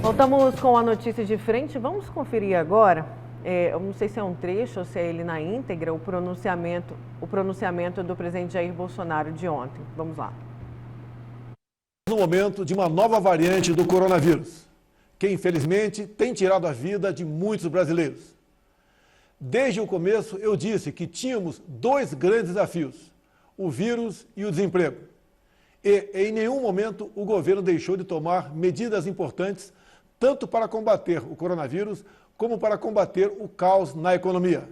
Voltamos com a notícia de frente. Vamos conferir agora, eu não sei se é um trecho ou se é ele na íntegra, o pronunciamento do presidente Jair Bolsonaro de ontem. Vamos lá. No momento de uma nova variante do coronavírus, que infelizmente tem tirado a vida de muitos brasileiros. Desde o começo eu disse que tínhamos dois grandes desafios, o vírus e o desemprego. E em nenhum momento o governo deixou de tomar medidas importantes, tanto para combater o coronavírus, como para combater o caos na economia,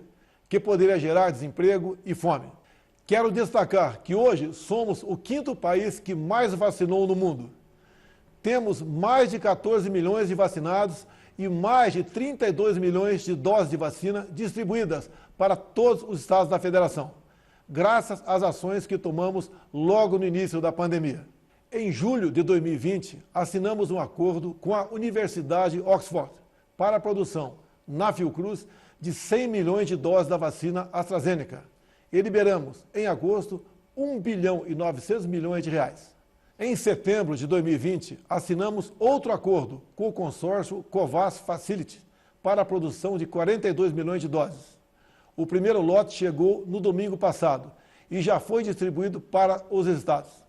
que poderia gerar desemprego e fome. Quero destacar que hoje somos o 5º país que mais vacinou no mundo. Temos mais de 14 milhões de vacinados e mais de 32 milhões de doses de vacina distribuídas para todos os estados da federação, graças às ações que tomamos logo no início da pandemia. Em julho de 2020, assinamos um acordo com a Universidade Oxford para a produção, na Fiocruz, de 100 milhões de doses da vacina AstraZeneca e liberamos, em agosto, 1 bilhão e 900 milhões de reais. Em setembro de 2020, assinamos outro acordo com o consórcio Covax Facility para a produção de 42 milhões de doses. O primeiro lote chegou no domingo passado e já foi distribuído para os estados.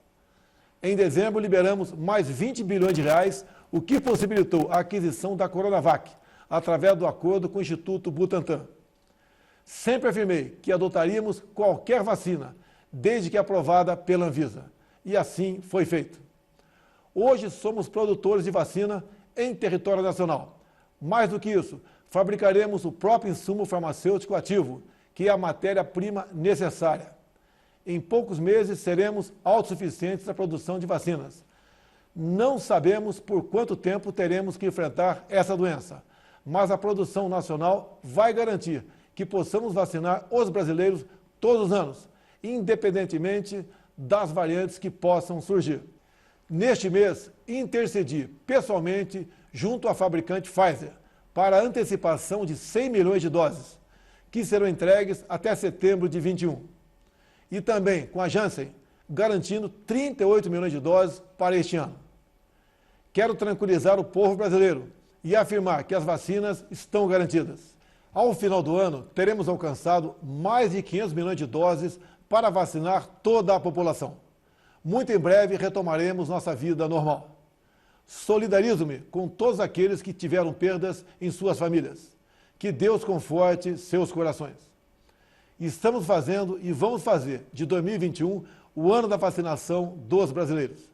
Em dezembro, liberamos mais 20 bilhões de reais, o que possibilitou a aquisição da Coronavac, através do acordo com o Instituto Butantan. Sempre afirmei que adotaríamos qualquer vacina, desde que aprovada pela Anvisa. E assim foi feito. Hoje somos produtores de vacina em território nacional. Mais do que isso, fabricaremos o próprio insumo farmacêutico ativo, que é a matéria-prima necessária. Em poucos meses seremos autossuficientes na produção de vacinas. Não sabemos por quanto tempo teremos que enfrentar essa doença, mas a produção nacional vai garantir que possamos vacinar os brasileiros todos os anos, independentemente das variantes que possam surgir. Neste mês, intercedi pessoalmente junto à fabricante Pfizer para a antecipação de 100 milhões de doses, que serão entregues até setembro de 21. E também com a Janssen, garantindo 38 milhões de doses para este ano. Quero tranquilizar o povo brasileiro e afirmar que as vacinas estão garantidas. Ao final do ano, teremos alcançado mais de 500 milhões de doses para vacinar toda a população. Muito em breve retomaremos nossa vida normal. Solidarizo-me com todos aqueles que tiveram perdas em suas famílias. Que Deus conforte seus corações. Estamos fazendo e vamos fazer de 2021 o ano da vacinação dos brasileiros.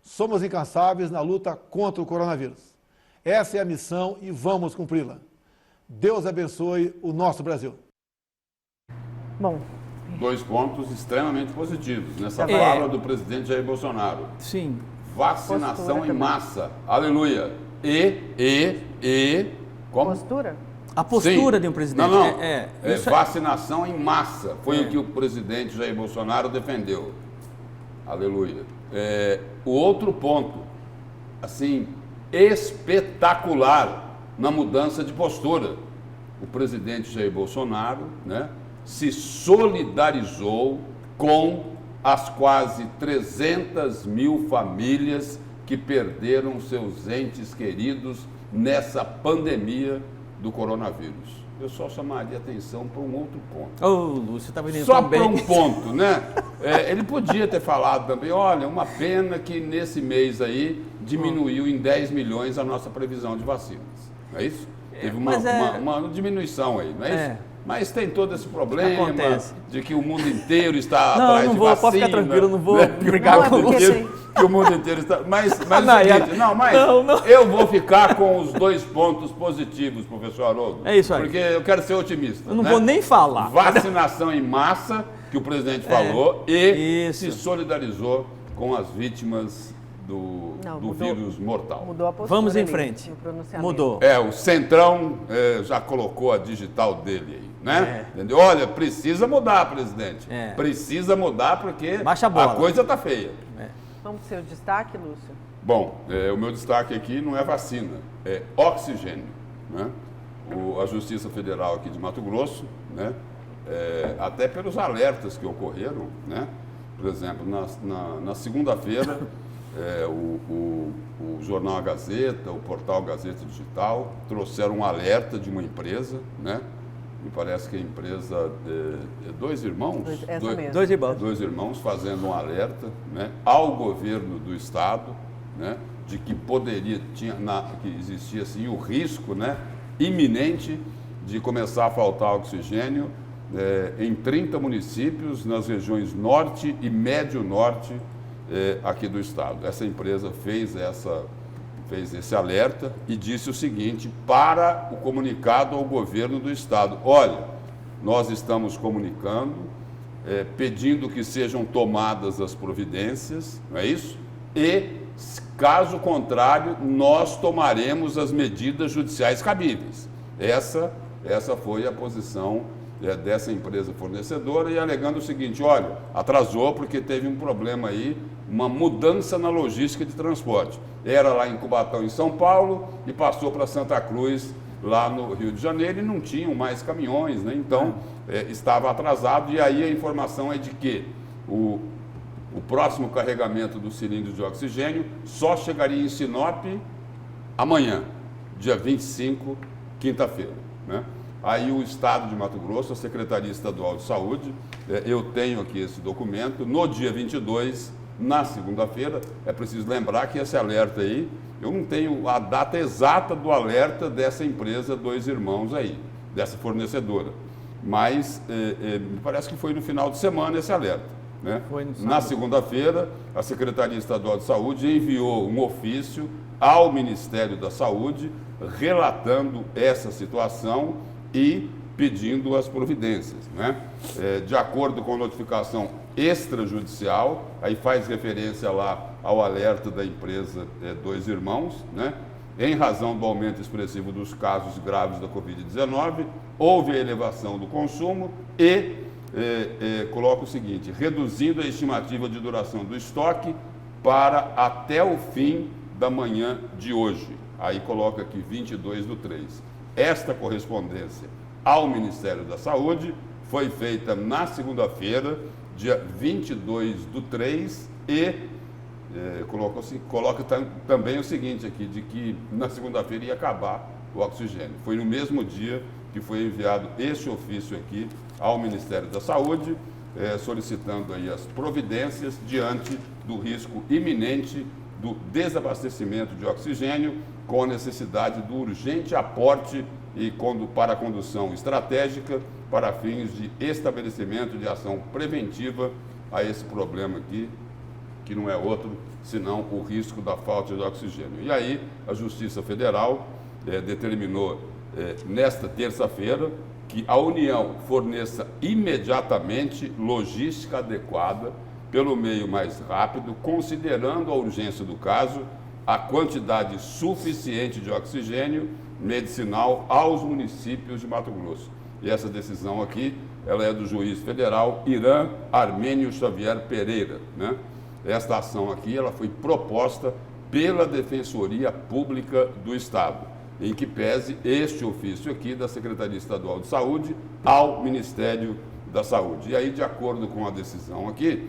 Somos incansáveis na luta contra o coronavírus. Essa é a missão e vamos cumpri-la. Deus abençoe o nosso Brasil. Bom, 2 pontos extremamente positivos nessa fala do presidente Jair Bolsonaro. Sim. Vacinação em massa. Aleluia. Como? Postura? A postura Sim. de um presidente. Não. Isso vacinação em massa. Foi o que o presidente Jair Bolsonaro defendeu. Aleluia. O outro ponto, assim, espetacular na mudança de postura. O presidente Jair Bolsonaro, né, se solidarizou com as quase 300 mil famílias que perderam seus entes queridos nessa pandemia do coronavírus. Eu só chamaria atenção para um outro ponto. Lúcio, está vendendo Só tão bem. para um ponto, né? Ele podia ter falado também, olha, uma pena que nesse mês aí diminuiu em 10 milhões a nossa previsão de vacinas. Não é isso? Teve uma diminuição aí, não é isso? Mas tem todo esse problema de que o mundo inteiro está atrás de vacina. Pode ficar tranquilo, não vou brigar com você. Que o mundo inteiro está... Mas eu vou ficar com os 2 pontos positivos, professor Haroldo. É isso aí. Porque eu quero ser otimista. Eu não vou nem falar. Vacinação em massa, que o presidente falou, e se solidarizou com as vítimas do vírus mortal. Mudou a postura. Vamos em frente. Mudou. O Centrão já colocou a digital dele aí, né? Entendeu? Olha, precisa mudar, presidente. Precisa mudar porque baixa a bola. Coisa tá feia. Vamos para o seu destaque, Lúcio? Bom, o meu destaque aqui não é vacina, é oxigênio, né? A Justiça Federal aqui de Mato Grosso, né? Até pelos alertas que ocorreram, né? Por exemplo, na segunda-feira, o jornal A Gazeta, o portal Gazeta Digital, trouxeram um alerta de uma empresa, né? Me parece que a empresa Dois Irmãos? Dois Irmãos fazendo um alerta, né, ao governo do estado, né, de que que existia assim, o risco, né, iminente de começar a faltar oxigênio em 30 municípios nas regiões norte e médio norte aqui do estado. Essa empresa fez esse alerta e disse o seguinte para o comunicado ao governo do estado: olha, nós estamos comunicando, pedindo que sejam tomadas as providências, não é isso? E, caso contrário, nós tomaremos as medidas judiciais cabíveis. Essa foi a posição dessa empresa fornecedora, e alegando o seguinte: olha, atrasou porque teve um problema aí, uma mudança na logística de transporte. Era lá em Cubatão, em São Paulo, e passou para Santa Cruz, lá no Rio de Janeiro, e não tinham mais caminhões, né? Então estava atrasado, e aí a informação é de que o próximo carregamento do cilindro de oxigênio só chegaria em Sinop amanhã, dia 25, quinta-feira, né? Aí o Estado de Mato Grosso, a Secretaria Estadual de Saúde, eu tenho aqui esse documento, no dia 22, na segunda-feira, é preciso lembrar que esse alerta aí, eu não tenho a data exata do alerta dessa empresa Dois Irmãos aí, dessa fornecedora, mas me parece que foi no final de semana esse alerta, né? Na segunda-feira, a Secretaria Estadual de Saúde enviou um ofício ao Ministério da Saúde relatando essa situação e pedindo as providências, né? De acordo com a notificação extrajudicial, aí faz referência lá ao alerta da empresa Dois Irmãos, né? Em razão do aumento expressivo dos casos graves da Covid-19, houve a elevação do consumo e coloca o seguinte: reduzindo a estimativa de duração do estoque para até o fim da manhã de hoje. Aí coloca aqui 22/3. Esta correspondência ao Ministério da Saúde foi feita na segunda-feira, dia 22/3, e coloca também o seguinte aqui, de que na segunda-feira ia acabar o oxigênio. Foi no mesmo dia que foi enviado este ofício aqui ao Ministério da Saúde, solicitando aí as providências diante do risco iminente do desabastecimento de oxigênio, com a necessidade do urgente aporte e para a condução estratégica para fins de estabelecimento de ação preventiva a esse problema aqui, que não é outro senão o risco da falta de oxigênio. E aí a Justiça Federal determinou nesta terça-feira que a União forneça imediatamente logística adequada pelo meio mais rápido, considerando a urgência do caso, a quantidade suficiente de oxigênio medicinal aos municípios de Mato Grosso. E essa decisão aqui, ela é do juiz federal Irã Armênio Xavier Pereira, né? Esta ação aqui, ela foi proposta pela Defensoria Pública do Estado, em que pese este ofício aqui da Secretaria Estadual de Saúde ao Ministério da Saúde. E aí, de acordo com a decisão aqui,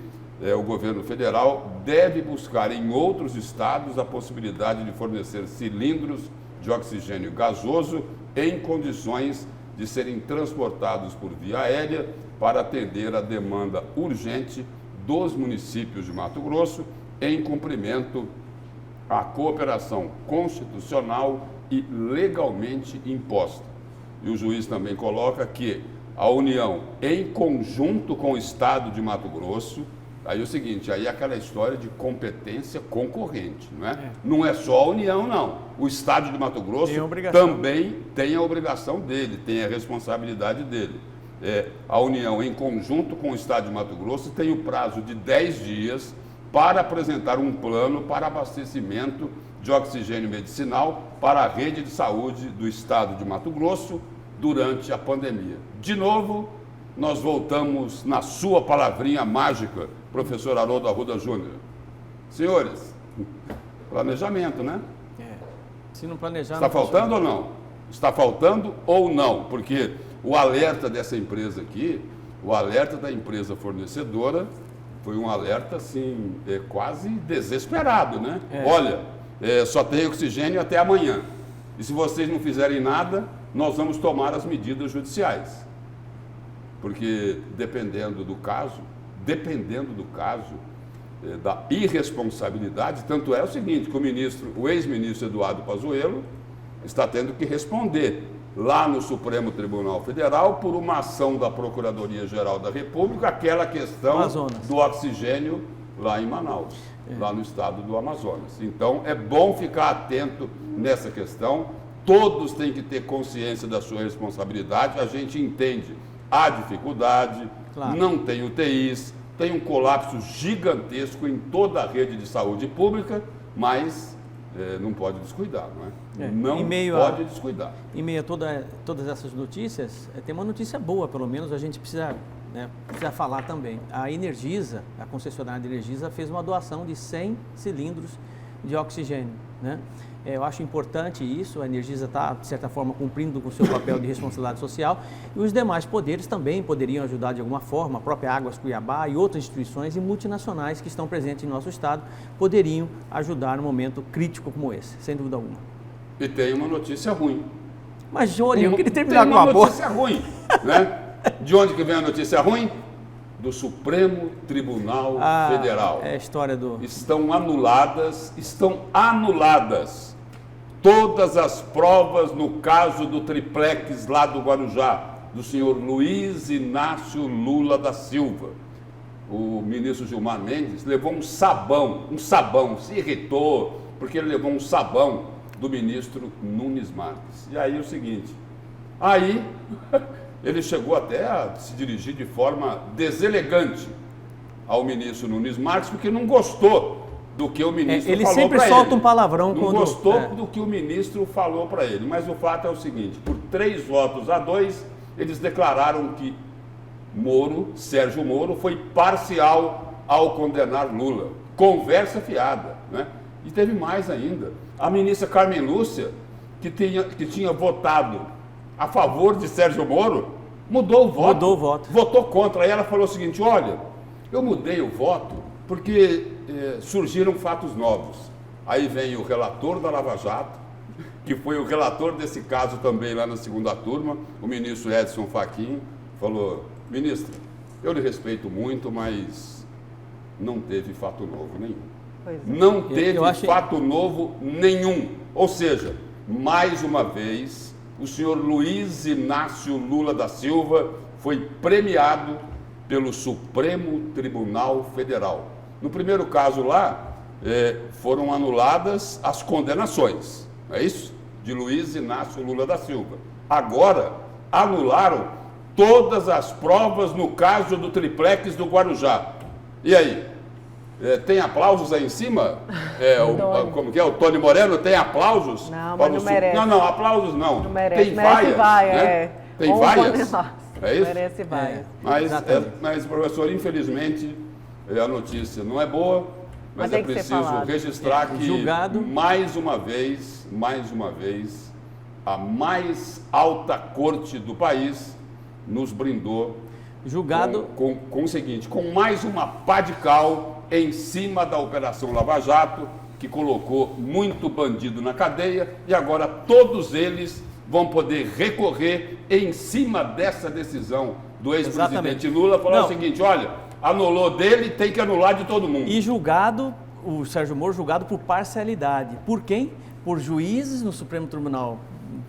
o governo federal deve buscar em outros estados a possibilidade de fornecer cilindros de oxigênio gasoso em condições de serem transportados por via aérea para atender a demanda urgente dos municípios de Mato Grosso, em cumprimento à cooperação constitucional e legalmente imposta. E o juiz também coloca que a União, em conjunto com o Estado de Mato Grosso, aí é o seguinte, aí é aquela história de competência concorrente, não é? Não é só a União, não. O Estado de Mato Grosso também tem a obrigação dele, tem a responsabilidade dele. A União, em conjunto com o Estado de Mato Grosso, tem o prazo de 10 dias para apresentar um plano para abastecimento de oxigênio medicinal para a rede de saúde do Estado de Mato Grosso durante a pandemia. De novo, nós voltamos na sua palavrinha mágica, professor Haroldo Arruda Júnior. Senhores, planejamento, né? Se não planejar... Está faltando ou não? Está faltando ou não? Porque o alerta dessa empresa aqui, o alerta da empresa fornecedora, Foi um alerta, assim, quase desesperado, né? Olha, só tem oxigênio até amanhã. E se vocês não fizerem nada, nós vamos tomar as medidas judiciais. Porque dependendo do caso, da irresponsabilidade, tanto é o seguinte, que o ex-ministro Eduardo Pazuello está tendo que responder lá no Supremo Tribunal Federal por uma ação da Procuradoria-Geral da República, aquela questão do oxigênio lá em Manaus, lá no estado do Amazonas. Então, é bom ficar atento nessa questão, todos têm que ter consciência da sua responsabilidade, a gente entende a dificuldade, não tem UTIs, tem um colapso gigantesco em toda a rede de saúde pública, mas não pode descuidar, não é? Não pode descuidar. Em meio a todas essas notícias, tem uma notícia boa, pelo menos a gente precisa falar também. A Energisa, a concessionária de Energisa, fez uma doação de 100 cilindros de oxigênio, né? Eu acho importante isso, a Energisa está, de certa forma, cumprindo com o seu papel de responsabilidade social e os demais poderes também poderiam ajudar de alguma forma, a própria Águas Cuiabá e outras instituições e multinacionais que estão presentes em nosso estado poderiam ajudar num momento crítico como esse, sem dúvida alguma. E tem uma notícia ruim. Mas, Johnny, eu queria terminar com uma boa. Notícia ruim, né? De onde que vem a notícia ruim? Do Supremo Tribunal Federal. É a história do... Estão anuladas todas as provas no caso do triplex lá do Guarujá, do senhor Luiz Inácio Lula da Silva. O ministro Gilmar Mendes levou um sabão, se irritou, porque ele levou um sabão do ministro Nunes Marques. E aí o seguinte, ele chegou até a se dirigir de forma deselegante ao ministro Nunes Marques, porque não gostou do que o ministro ele falou para ele. Ele sempre solta um palavrão não gostou do que o ministro falou para ele. Mas o fato é o seguinte, por 3-2, eles declararam que Sérgio Moro, foi parcial ao condenar Lula. Conversa fiada, né? E teve mais ainda. A ministra Carmen Lúcia, que tinha votado a favor de Sérgio Moro, mudou o voto. Votou contra. Aí ela falou o seguinte, olha, eu mudei o voto porque surgiram fatos novos. Aí vem o relator da Lava Jato, que foi o relator desse caso também lá na segunda turma, o ministro Edson Fachin, falou, ministra, eu lhe respeito muito, mas não teve fato novo nenhum. Não teve fato novo nenhum. Ou seja, mais uma vez, o senhor Luiz Inácio Lula da Silva foi premiado pelo Supremo Tribunal Federal. No primeiro caso lá, foram anuladas as condenações, não é isso? De Luiz Inácio Lula da Silva. Agora, anularam todas as provas no caso do triplex do Guarujá. E aí? Tem aplausos aí em cima? Como que é? O Tony Moreno tem aplausos? Não, mas não merece. Não, aplausos não. Não merece. Tem vaias, vaia, né? Tem vaias? É isso? Merece vaia. Mas, professor, infelizmente, a notícia não é boa, mas é preciso registrar que, mais uma vez, a mais alta corte do país nos brindou com o seguinte, com mais uma pá de cal em cima da Operação Lava Jato, que colocou muito bandido na cadeia, e agora todos eles vão poder recorrer em cima dessa decisão do ex-presidente Lula, falar o seguinte, olha, anulou dele, tem que anular de todo mundo. E o Sérgio Moro julgado por parcialidade. Por quem? Por juízes no Supremo Tribunal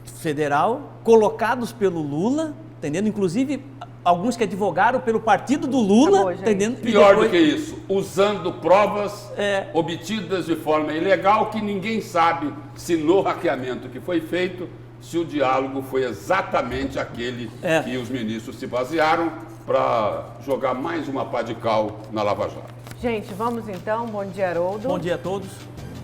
Federal, colocados pelo Lula, entendendo? Inclusive, alguns que advogaram pelo partido do Lula, entendendo? Pior do que isso, usando provas obtidas de forma ilegal, que ninguém sabe se no hackeamento que foi feito, se o diálogo foi exatamente aquele que os ministros se basearam para jogar mais uma pá de cal na Lava Jato. Gente, vamos então. Bom dia, Haroldo. Bom dia a todos.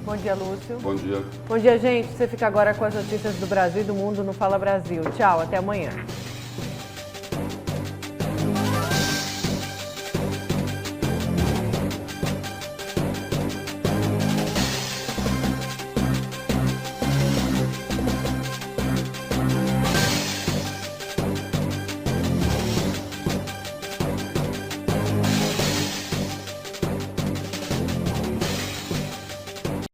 Bom dia, Lúcio. Bom dia. Bom dia, gente. Você fica agora com as notícias do Brasil e do mundo no Fala Brasil. Tchau, até amanhã.